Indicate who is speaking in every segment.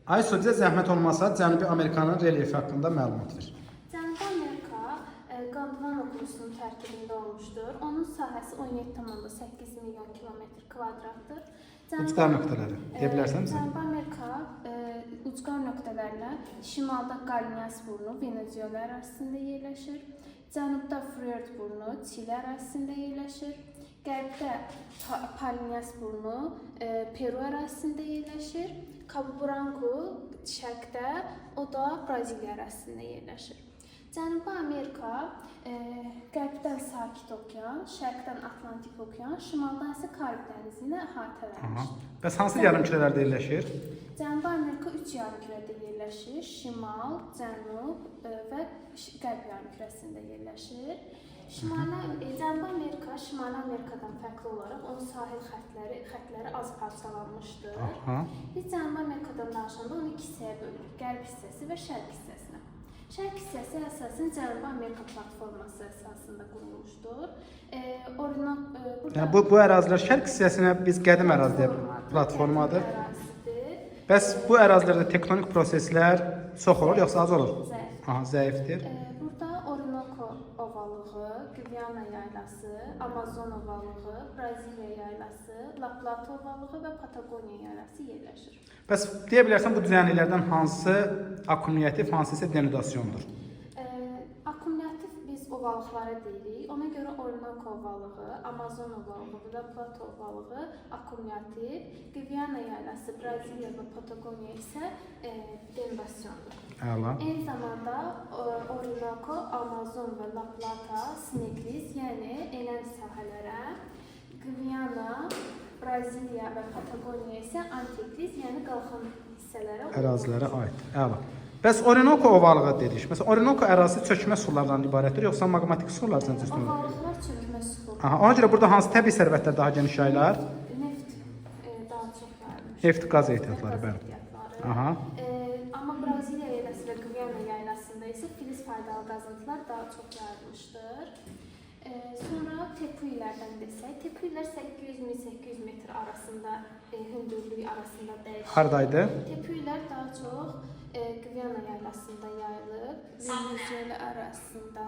Speaker 1: Aysu, bizə zəhmət olmasa Cənubi Amerikanın relyefi haqqında məlumat ver.
Speaker 2: Cənubi Amerika Gondwana okyanusunun tərkibində olmuşdur. Onun sahəsi 17,8 milyon kilometr kvadratdır.
Speaker 1: Ucqar nöqtələri deyə bilərsən bizə?
Speaker 2: Cənubi Amerika ucqar nöqtələrlə şimalda Qalinyas burnu Venezuela ərazisində yerləşir. Cənubda Freyot burnu Çili ərazisində yerləşir. Qərbdə Palinyas burnu Peru ərazisində yerləşir. Cabo Branco şərqdə, o da Braziliya ərazisində yerləşir. Cənubi Amerika qərbdən Sakit Okean, şərqdən Atlantik Okean, şimaldan isə Karib dənizi ilə əhatələnmişdir.
Speaker 1: Bəs hansı yarımkürələrdə yerləşir?
Speaker 2: Cənubi Amerika 3 yarımkürədə yerləşir. Şimal, cənub və qərb yarımkürəsində yerləşir. Cənubi Amerika Şimali Amerikadan fərqli olaraq onun sahil xəttləri az parçalanmışdır. Biz Cənubi Amerikadan danışanda onu iki hissəyə bölürük. Qərb hissəsi və şərq hissəsinə. Şərq hissəsi əsasən Cənubi Amerika platforması əsasında qurulmuşdur.
Speaker 1: Bu ərazilər şərq hissəsinə biz qədim ərazi platformadır. Bəs bu ərazilərdə tektonik proseslər çox olur, yoxsa az olur? Zəifdir.
Speaker 2: Burada Orinoco ovalığı, Guyana yaylası, Amazon ovalığı, Braziliya yaylası, La Plata ovalığı və Patagoniya yaylası yerləşir.
Speaker 1: Bəs deyə bilərsən bu düzənliklərdən hansı akkumulyativ, hansı isə denudasyondur?
Speaker 2: Akkumulyativ biz ovalıqlara deyirik. Ona görə Orinoco ovalığı, Amazon ovalığı və La Plata ovalığı akkumulyativ, Guyana yaylası, Braziliya və Patagoniya isə denudasyondur. Eyni zamanda Orinoco, Amazon və La Plata sinekliz, yəni enən sahələrə, Guyana, Braziliya və Patagoniya isə antikliz, yəni qalxan hissələrə
Speaker 1: ərazilərə aid. Bəs Orinoco ovalığı dedik. Məsələn, Orinoco ərazisi çökmə sulardan ibarətdir, yoxsa maqmatik sular səncə üstünlük?
Speaker 2: Ovalıqlar çökmə sular.
Speaker 1: Ona görə burada hansı təbii sərvətlər daha geniş yayılır?
Speaker 2: Neft daha çox yayılmış.
Speaker 1: Neft, qaz ehtiyatları, bəli.
Speaker 2: Amma Braziliya yayləsi və Guyana yaylasında isə filiz faydalı qazıntılar daha çox yayılmışdır. Sonra tepuylərdən desək, tepuylər 800-1800 metr arasında, hündürlüyü arasında dəyişir.
Speaker 1: Haradaydı?
Speaker 2: Tepuylər daha çox Guyana yaylasında yayılıb, Venezuela arasında.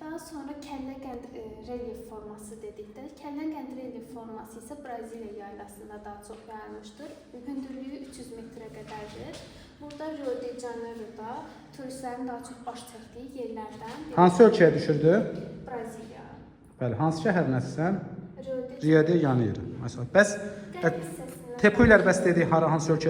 Speaker 2: Daha sonra Kəllə-Qənd relyef forması dedikdə, Kəllə-Qənd relyef forması isə Braziliya yaylasında daha çox yayılmışdır. Hündürlüyü 300 metrə qədərdir. Burada Rio de Janeiro'da turistlərin daha çox baş çəkdiyi yerlərdən biri.
Speaker 1: Hansı ölkəyə düşürdü?
Speaker 2: Braziliya.
Speaker 1: Bəli, hansı şəhərlərisən?
Speaker 2: Rio de
Speaker 1: Janeiro. Bəs tepuylər bəs dediyi hansı ölkə?